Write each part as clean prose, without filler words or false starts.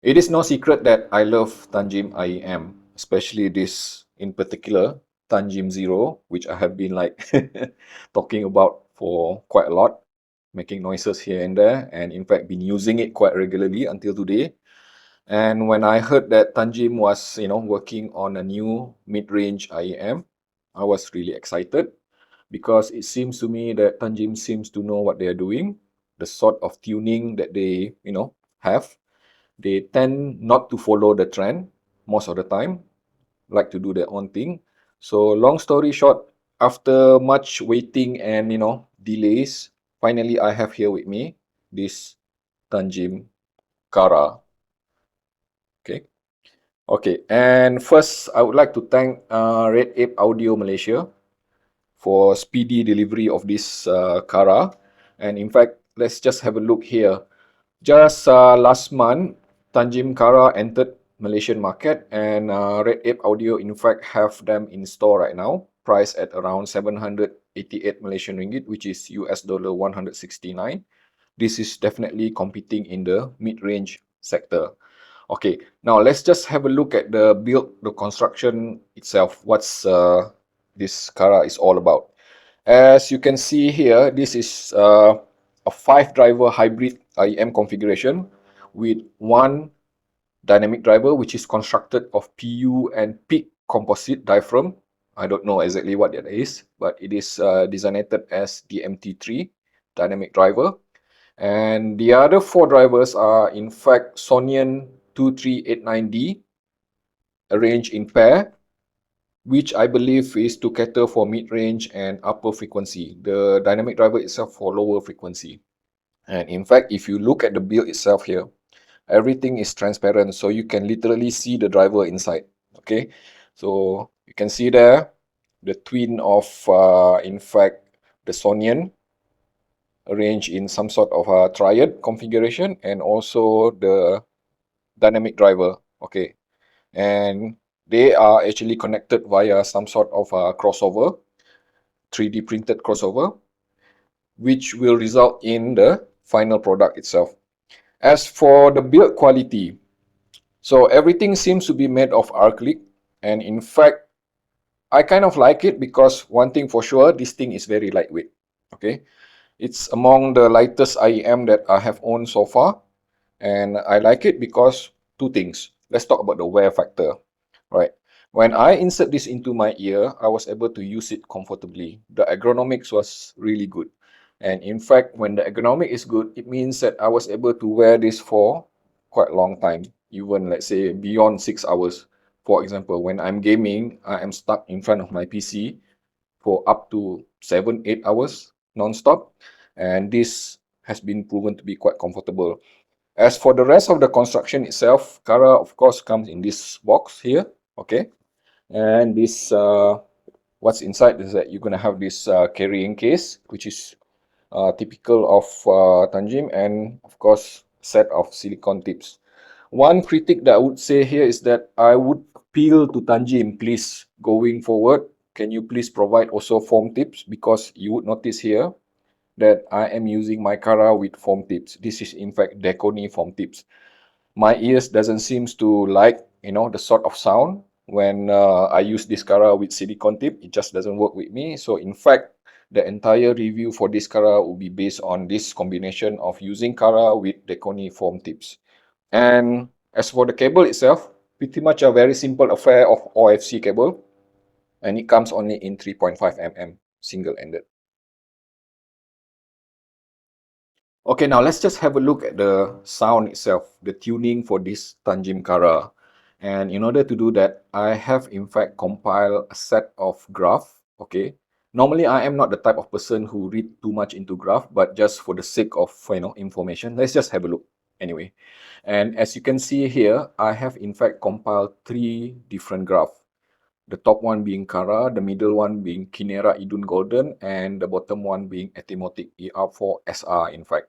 It is no secret that I love Tanchjim IEM, especially this in particular, Tanchjim Zero, which I have been like talking about for quite a lot, making noises here and there, and in fact been using it quite regularly until today. And when I heard that Tanchjim was, working on a new mid-range IEM, I was really excited because it seems to me that Tanchjim seems to know what they are doing, the sort of tuning that they, have. They tend not to follow the trend most of the time, like to do their own thing. So long story short, after much waiting and delays, finally I have here with me this Tanchjim Kara. Okay. Okay. And first, I would like to thank Red Ape Audio Malaysia for speedy delivery of this Kara. And in fact, let's just have a look here. Just last month, Tanchjim Kara entered Malaysian market, and Red Ape Audio in fact have them in store right now, priced at around 788 Malaysian ringgit, which is US dollar 169. This is definitely competing in the mid-range sector. Okay, now let's just have a look at the build, the construction itself. What's this Kara is all about. As you can see here, this is a 5-driver hybrid IEM configuration with one dynamic driver, which is constructed of PU and PIC composite diaphragm. I don't know exactly what that is, but it is designated as the MT3 dynamic driver. And the other 4 drivers are in fact Sonian 2389D, arranged in pair, which I believe is to cater for mid-range and upper frequency. The dynamic driver itself for lower frequency. And in fact, if you look at the build itself here, everything is transparent, so you can literally see the driver inside. Okay, so you can see there the twin of, in fact, the Sonian arranged in some sort of a triad configuration, and also the dynamic driver. Okay, and they are actually connected via some sort of a crossover, 3D printed crossover, which will result in the final product itself. As for the build quality, so everything seems to be made of acrylic, and in fact, I kind of like it because one thing for sure, this thing is very lightweight. Okay, it's among the lightest IEM that I have owned so far, and I like it because two things. Let's talk about the wear factor, right? When I insert this into my ear, I was able to use it comfortably. The ergonomics was really good. And in fact, when the ergonomic is good, it means that I was able to wear this for quite a long time, even let's say beyond 6 hours. For example, when I'm gaming, I am stuck in front of my PC for up to 7, 8 hours non-stop. And this has been proven to be quite comfortable. As for the rest of the construction itself, Kara of course comes in this box here, okay? And this, what's inside is that you're gonna have this carrying case, which is typical of Tanchjim, and of course set of silicone tips. One critic that I would say here is that I would appeal to Tanchjim, please, going forward, can you please provide also foam tips, because you would notice here that I am using my Kara with foam tips. This is in fact Deconi foam tips. My ears doesn't seem to like, the sort of sound when I use this Kara with silicone tip. It just doesn't work with me. So in fact, the entire review for this Kara will be based on this combination of using Kara with Deconi foam tips. And as for the cable itself, pretty much a very simple affair of OFC cable, and it comes only in 3.5 mm single-ended. Okay, now let's just have a look at the sound itself, the tuning for this Tanchjim Kara. And in order to do that, I have in fact compiled a set of graph. Okay, normally I am not the type of person who read too much into graph, but just for the sake of information, let's just have a look anyway. And as you can see here, I have in fact compiled 3 different graphs. The top one being Kara, the middle one being Kinera Idun Golden, and the bottom one being Atimotic ER4 SR in fact.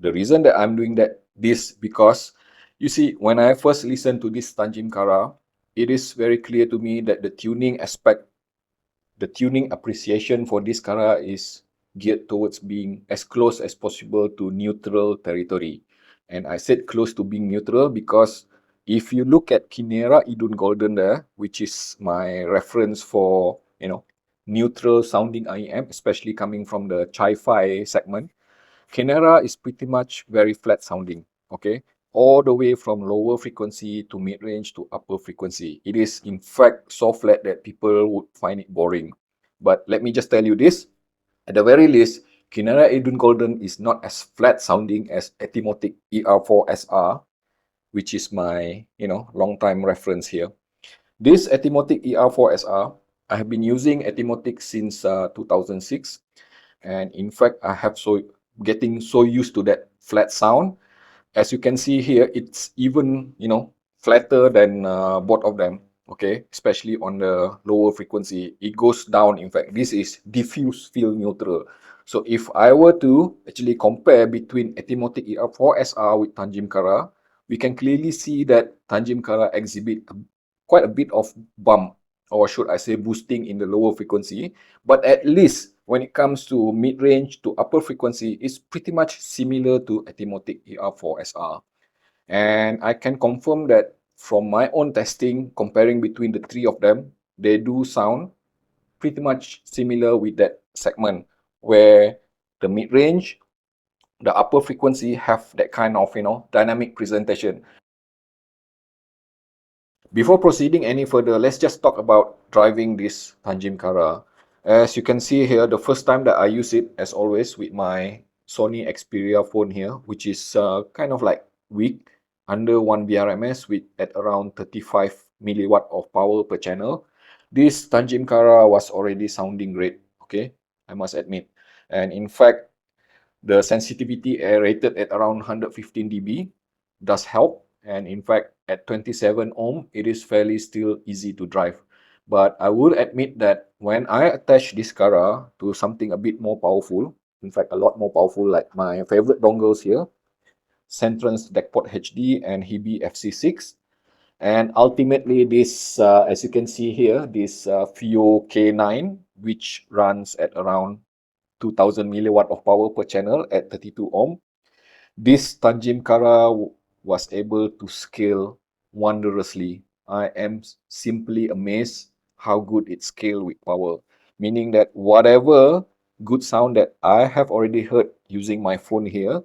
The reason that I'm doing this because, you see, when I first listened to this Tanchjim Kara, it is very clear to me that the tuning aspect, the tuning appreciation for this Kara is geared towards being as close as possible to neutral territory. And I said close to being neutral because if you look at Kinera Idun Golden there, which is my reference for, neutral sounding IEM, especially coming from the Chi-Fi segment, Kinera is pretty much very flat sounding, okay? All the way from lower frequency to mid-range to upper frequency. It is in fact so flat that people would find it boring. But let me just tell you this, at the very least, Kinera Idun Golden is not as flat sounding as ATOMOS ER4SR, which is my, long time reference here. This ATOMOS ER4SR, I have been using ATOMOS since 2006. And in fact, I have getting so used to that flat sound. As you can see here, it's even, flatter than both of them, okay? Especially on the lower frequency. It goes down, in fact. This is diffuse field neutral. So if I were to actually compare between ATOMOS ER4SR with Tanchjim Kara, we can clearly see that Tanchjim Kara exhibit quite a bit of bump, or should I say boosting in the lower frequency. But at least when it comes to mid-range to upper frequency, it's pretty much similar to ATOMOS ER4SR. And I can confirm that from my own testing, comparing between the three of them, they do sound pretty much similar with that segment, where the mid-range, the upper frequency have that kind of, dynamic presentation. Before proceeding any further, let's just talk about driving this Tanchjim Kara. As you can see here, the first time that I use it, as always, with my Sony Xperia phone here, which is kind of like weak, under 1 VRMS with at around 35 milliwatt of power per channel. This Tanchjim Kara was already sounding great, okay, I must admit. And in fact, the sensitivity rated at around 115 dB does help. And in fact, at 27 ohm, it is fairly still easy to drive. But I will admit that when I attach this Kara to something a bit more powerful, in fact, a lot more powerful, like my favorite dongles here, Centrance DeckPort HD and Hebe FC6. And ultimately, this, as you can see here, this FIO K9, which runs at around 2000 milliwatt of power per channel at 32 ohm. This Tanchjim Kara was able to scale wondrously. I am simply amazed how good it scaled with power. Meaning that whatever good sound that I have already heard using my phone here,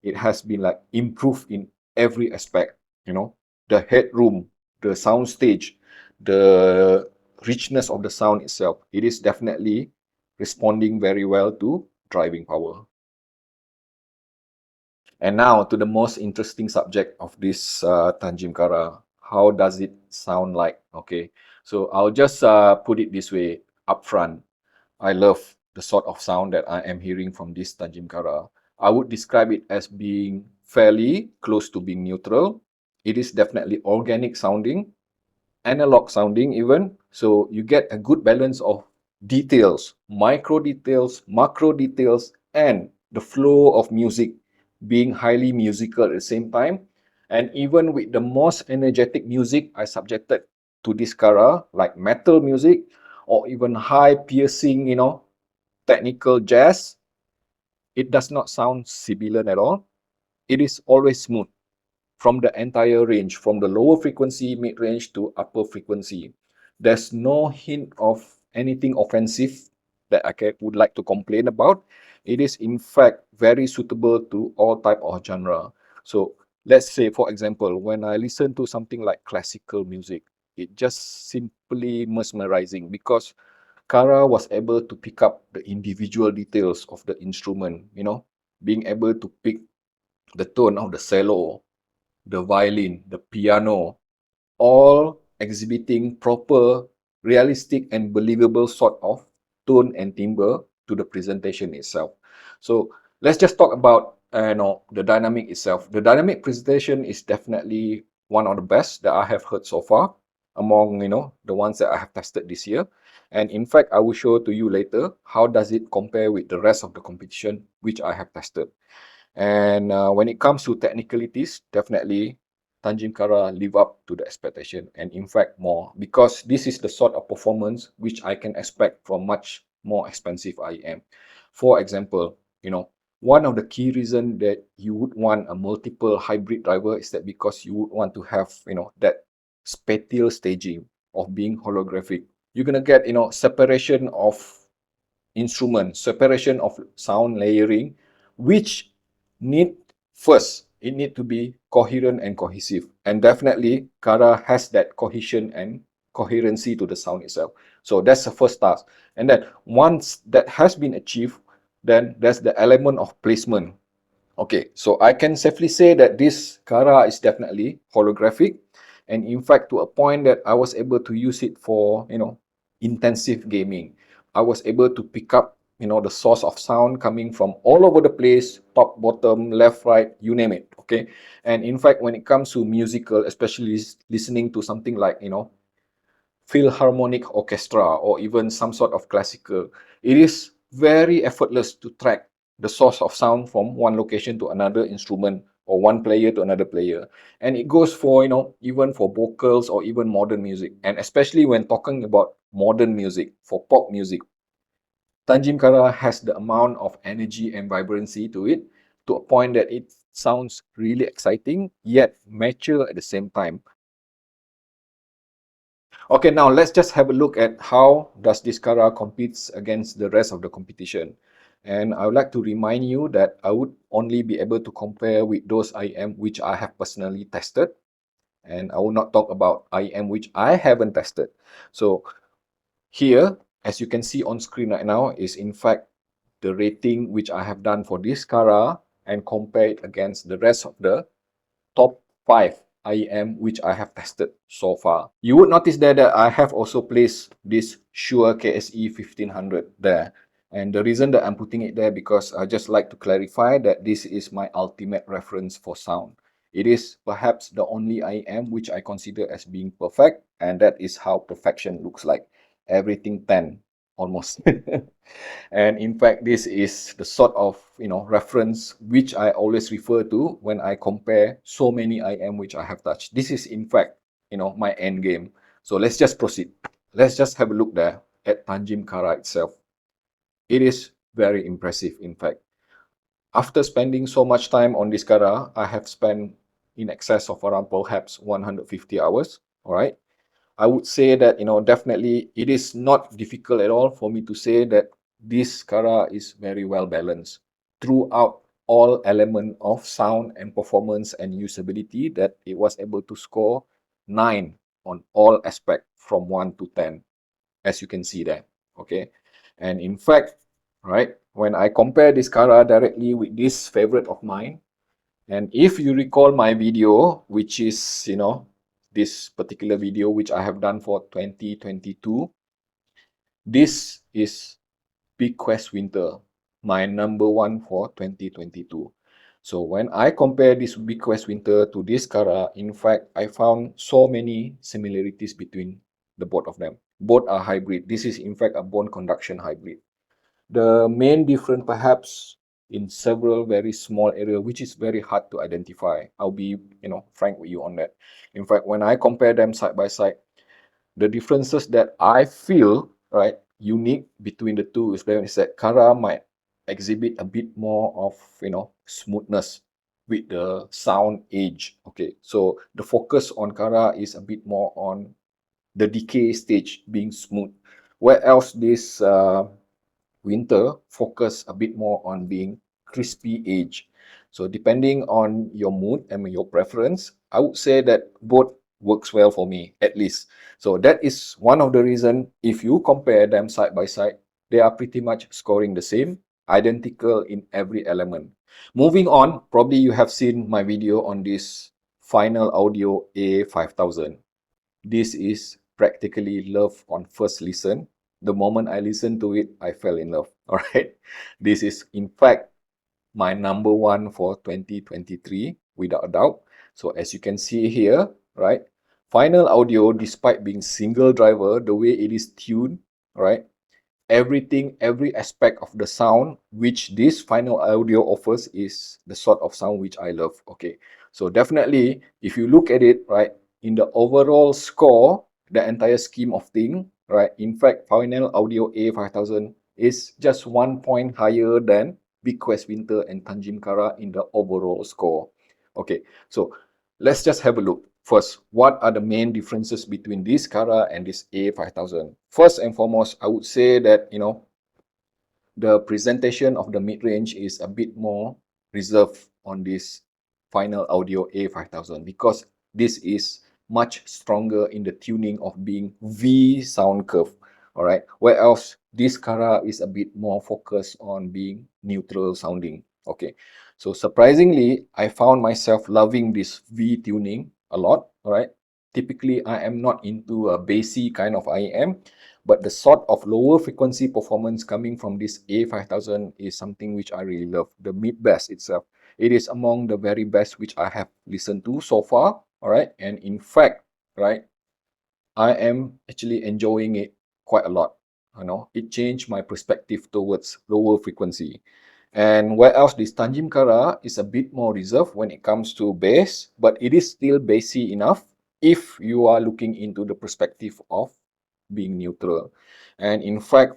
it has been like improved in every aspect. The headroom, the sound stage, the richness of the sound itself. It is definitely responding very well to driving power. And now to the most interesting subject of this Tanchjim Kara. How does it sound like? Okay, so I'll just put it this way up front. I love the sort of sound that I am hearing from this Tanchjim Kara. I would describe it as being fairly close to being neutral. It is definitely organic sounding, analog sounding even. So you get a good balance of details, micro details, macro details, and the flow of music being highly musical at the same time. And even with the most energetic music I subjected to this Kara, like metal music or even high piercing, technical jazz, it does not sound sibilant at all. It is always smooth from the entire range, from the lower frequency, mid-range to upper frequency. There's no hint of anything offensive that would like to complain about. It is in fact very suitable to all type of genre. So let's say, for example, when I listen to something like classical music, it just simply mesmerizing because Kara was able to pick up the individual details of the instrument, being able to pick the tone of the cello, the violin, the piano, all exhibiting proper, realistic and believable sort of tone and timbre to the presentation itself. So let's just talk about the dynamic itself. The dynamic presentation is definitely one of the best that I have heard so far among the ones that I have tested this year. And in fact, I will show to you later how does it compare with the rest of the competition which I have tested. And when it comes to technicalities, definitely Tanchjim Kara live up to the expectation, and in fact more, because this is the sort of performance which I can expect from much more expensive IEM. For example, one of the key reasons that you would want a multiple hybrid driver is that because you would want to have, that spatial staging of being holographic. You're gonna get, separation of instrument, separation of sound layering, which need first, it need to be coherent and cohesive. And definitely Kara has that cohesion and coherency to the sound itself. So that's the first task. And then once that has been achieved, then there's the element of placement. Okay, so I can safely say that this Kara is definitely holographic, and in fact to a point that I was able to use it for, intensive gaming. I was able to pick up, the source of sound coming from all over the place, top, bottom, left, right, you name it, okay? And in fact, when it comes to musical, especially listening to something like, Philharmonic orchestra or even some sort of classical, it is very effortless to track the source of sound from one location to another instrument or one player to another player. And it goes for, even for vocals or even modern music. And especially when talking about modern music, for pop music, Tanjim Kara has the amount of energy and vibrancy to it, to a point that it sounds really exciting yet mature at the same time. Okay, now let's just have a look at how does this Kara competes against the rest of the competition. And I would like to remind you that I would only be able to compare with those IEM which I have personally tested. And I will not talk about IEM which I haven't tested. So here, as you can see on screen right now, is in fact the rating which I have done for this Kara and compare it against the rest of the top 5 IEM which I have tested so far. You would notice there that I have also placed this Shure KSE 1500 there. And the reason that I'm putting it there because I just like to clarify that this is my ultimate reference for sound. It is perhaps the only IEM which I consider as being perfect, and that is how perfection looks like. Everything 10 almost. And in fact, this is the sort of, reference which I always refer to when I compare so many IM which I have touched. This is in fact, my end game. So let's just proceed. Let's just have a look there at Tanjim Kara itself. It is very impressive, in fact. After spending so much time on this Kara, I have spent in excess of around perhaps 150 hours, all right? I would say that, definitely it is not difficult at all for me to say that this Kara is very well balanced throughout all element of sound and performance and usability, that it was able to score 9 on all aspect from 1 to 10, as you can see there, okay? And in fact, right, when I compare this Kara directly with this favorite of mine, and if you recall my video, which is, this particular video which I have done for 2022, this is Big Quest Winter, my number one for 2022. So when I compare this Big Quest Winter to this Kara, in fact, I found so many similarities between the both of them. Both are hybrid. This is in fact a bone conduction hybrid. The main difference perhaps in several very small area, which is very hard to identify. I'll be, frank with you on that. In fact, when I compare them side by side, the differences that I feel, right, unique between the two is that Kara might exhibit a bit more of, smoothness with the sound edge. Okay, so the focus on Kara is a bit more on the decay stage being smooth. Where else this Winter focus a bit more on being crispy edge. So depending on your mood and your preference, I would say that both works well for me, at least. So that is one of the reason, if you compare them side by side, they are pretty much scoring the same, identical in every element. Moving on, probably you have seen my video on this Final Audio A5000. This is practically love on first listen. The moment I listened to it, I fell in love. All right. This is, in fact, my number one for 2023, without a doubt. So as you can see here, right, Final Audio, despite being single driver, the way it is tuned, right, everything, every aspect of the sound which this Final Audio offers is the sort of sound which I love. Okay, so definitely, if you look at it, right, in the overall score, the entire scheme of thing, right, in fact, Final Audio A5000 is just 1 point higher than Bequest Winter and Tanchjim Kara in the overall score. Okay, so let's just have a look. First, what are the main differences between this Kara and this A5000? First and foremost, I would say that, the presentation of the mid-range is a bit more reserved on this final audio A5000 because this is much stronger in the tuning of being V sound curve. All right, whereas this Kara is a bit more focused on being neutral sounding. Okay, so surprisingly, I found myself loving this V tuning a lot. All right, typically I am not into a bassy kind of IM, but the sort of lower frequency performance coming from this A5000 is something which I really love. The mid bass itself, it is among the very best which I have listened to so far. All right, and in fact, right, I am actually enjoying it quite a lot. It changed my perspective towards lower frequency. And whereas this Tanchjim Kara is a bit more reserved when it comes to bass, but it is still bassy enough if you are looking into the perspective of being neutral. And in fact,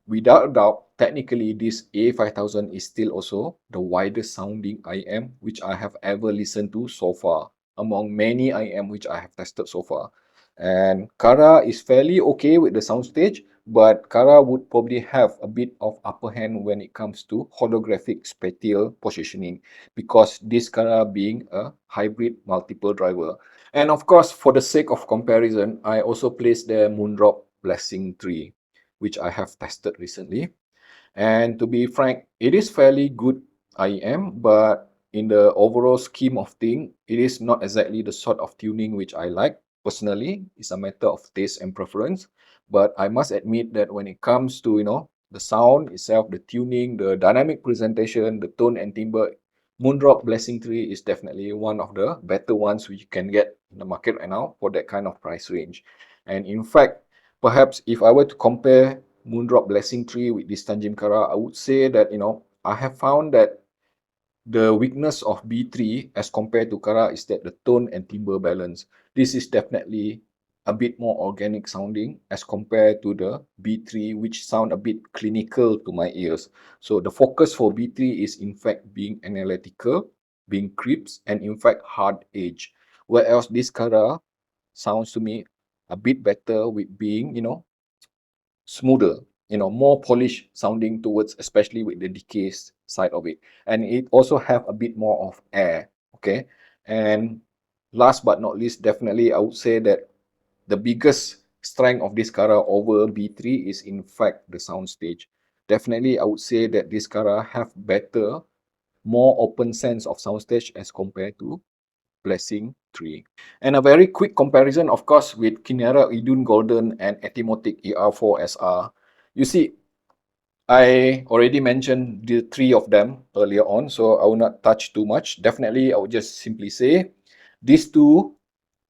without a doubt, technically this A5000 is still also the widest sounding IM which I have ever listened to so far, among many IM which I have tested so far. And Kara is fairly okay with the soundstage, but Kara would probably have a bit of upper hand when it comes to holographic spatial positioning, because this Kara being a hybrid multiple driver. And of course, for the sake of comparison, I also placed the Moondrop Blessing Tree, which I have tested recently. And to be frank, it is fairly good IEM, but in the overall scheme of things, it is not exactly the sort of tuning which I like. Personally, it's a matter of taste and preference. But I must admit that when it comes to, the sound itself, the tuning, the dynamic presentation, the tone and timbre, Moondrop Blessing Tree is definitely one of the better ones which you can get in the market right now for that kind of price range. And in fact, perhaps if I were to compare Moondrop Blessing Tree with this Tanchjim Kara, I would say that, I have found that the weakness of B3 as compared to Kara is that the tone and timbre balance. This is definitely a bit more organic sounding as compared to the B3, which sound a bit clinical to my ears. So the focus for B3 is in fact being analytical, being crisp, and in fact hard edge. Whereas this Kara sounds to me a bit better with being, smoother, more polished sounding towards, especially with the decays side of it. And it also have a bit more of air, okay? And last but not least, definitely I would say that the biggest strength of this Kara over B3 is in fact the sound stage. Definitely I would say that this Kara have better, more open sense of soundstage as compared to Blessing Tree. And a very quick comparison, of course, with Kinera Idun Golden and Atimotic ER4 SR. You see, I already mentioned the three of them earlier on, so I will not touch too much. Definitely, I would just simply say these two,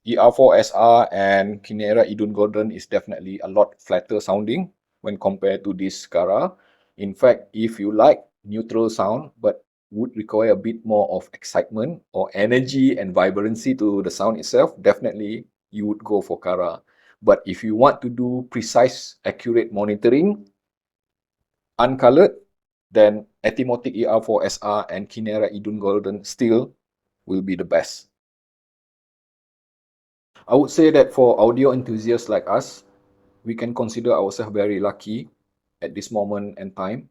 ER4 SR and Kinera Idun Golden, is definitely a lot flatter sounding when compared to this Kara. In fact, if you like neutral sound but would require a bit more of excitement or energy and vibrancy to the sound itself, definitely you would go for Kara. But if you want to do precise, accurate monitoring, uncolored, then Atimotic ER4 SR and Kinera Idun Golden still will be the best. I would say that for audio enthusiasts like us, we can consider ourselves very lucky at this moment and time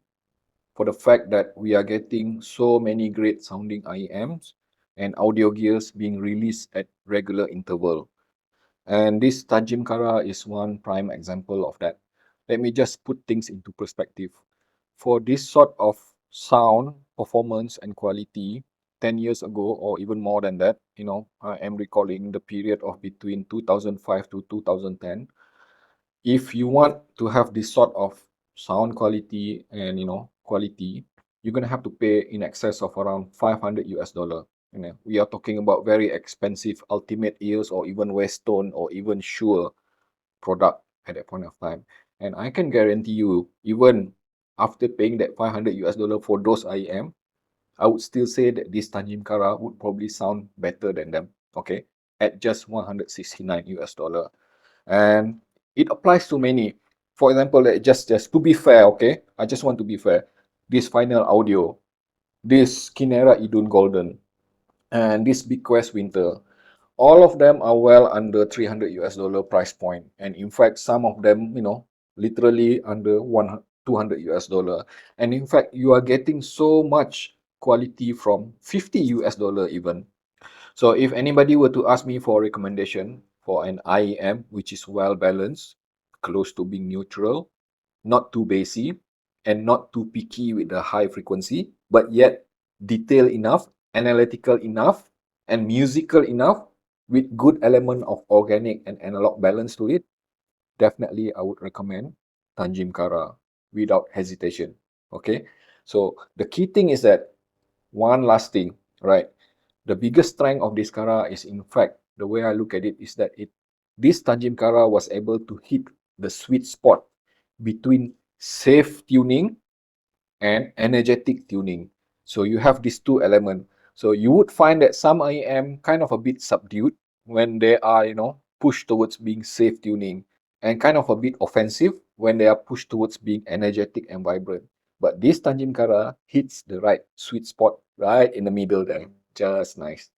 for the fact that we are getting so many great sounding IEMs and audio gears being released at regular interval. And this Tanchjim Kara is one prime example of that. Let me just put things into perspective. For this sort of sound, performance, and quality, 10 years ago, or even more than that, I am recalling the period of between 2005 to 2010. If you want to have this sort of sound quality and, quality, you're going to have to pay in excess of around 500 US dollar. We are talking about very expensive ultimate ears or even Westone or even Shure product at that point of time. And I can guarantee you, even after paying that 500 US dollar for those IEM, I would still say that this Tanchjim Kara would probably sound better than them, okay, at just 169 US dollar. And it applies to many. For example, just to be fair, okay, I just want to be fair. This final audio, this Kinera Idun Golden, and this Big Quest Winter. All of them are well under 300 US dollar price point, and in fact some of them, literally under 200 US dollar. And in fact you are getting so much quality from 50 US dollar even. So if anybody were to ask me for a recommendation for an IEM which is well balanced, close to being neutral, not too bassy, and not too picky with the high frequency, but yet detailed enough, analytical enough, and musical enough with good element of organic and analog balance to it, definitely I would recommend Tanchjim Kara without hesitation. Okay, so the key thing is that one last thing, right? The biggest strength of this Kara is, in fact, the way I look at it is that this Tanchjim Kara was able to hit the sweet spot between safe tuning and energetic tuning. So you have these two elements. So you would find that some IEM kind of a bit subdued when they are, pushed towards being safe tuning, and kind of a bit offensive when they are pushed towards being energetic and vibrant. But this Tanchjim Kara hits the right sweet spot right in the middle there. Just nice.